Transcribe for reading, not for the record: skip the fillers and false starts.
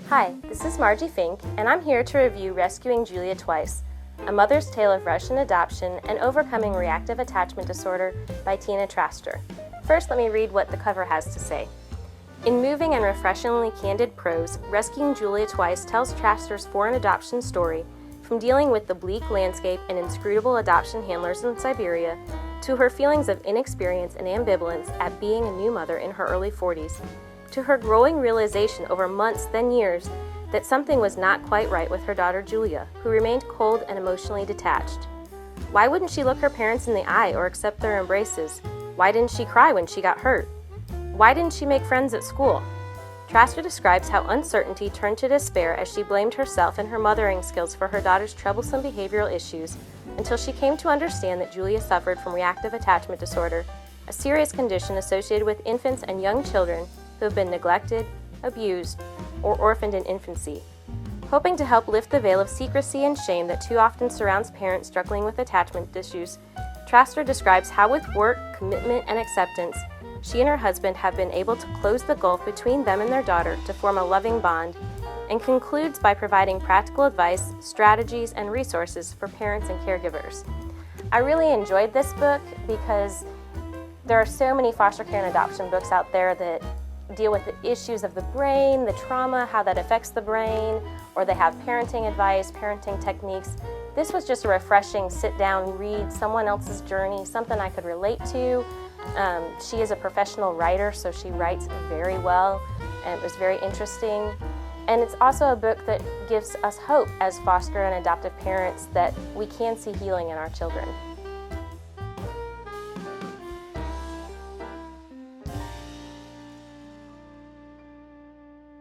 Hi, this is Margie Fink, and I'm here to review Rescuing Julia Twice, A Mother's Tale of Russian Adoption and Overcoming Reactive Attachment Disorder by Tina Traster. First, let me read what the cover has to say. In moving and refreshingly candid prose, Rescuing Julia Twice tells Traster's foreign adoption story, from dealing with the bleak landscape and inscrutable adoption handlers in Siberia, to her feelings of inexperience and ambivalence at being a new mother in her early 40s, to her growing realization over months then years that something was not quite right with her daughter Julia, who remained cold and emotionally detached. Why wouldn't she look her parents in the eye or accept their embraces? Why didn't she cry when she got hurt? Why didn't she make friends at school? Traster describes how uncertainty turned to despair as she blamed herself and her mothering skills for her daughter's troublesome behavioral issues until she came to understand that Julia suffered from reactive attachment disorder, a serious condition associated with infants and young children who have been neglected, abused, or orphaned in infancy. Hoping to help lift the veil of secrecy and shame that too often surrounds parents struggling with attachment issues, Traster describes how with work, commitment, and acceptance, she and her husband have been able to close the gulf between them and their daughter to form a loving bond, and concludes by providing practical advice, strategies, and resources for parents and caregivers. I really enjoyed this book because there are so many foster care and adoption books out there that deal with the issues of the brain, the trauma, how that affects the brain, or they have parenting advice, parenting techniques. This was just a refreshing sit down, read someone else's journey, something I could relate to. She is a professional writer, so she writes very well, and it was very interesting. And it's also a book that gives us hope as foster and adoptive parents that we can see healing in our children.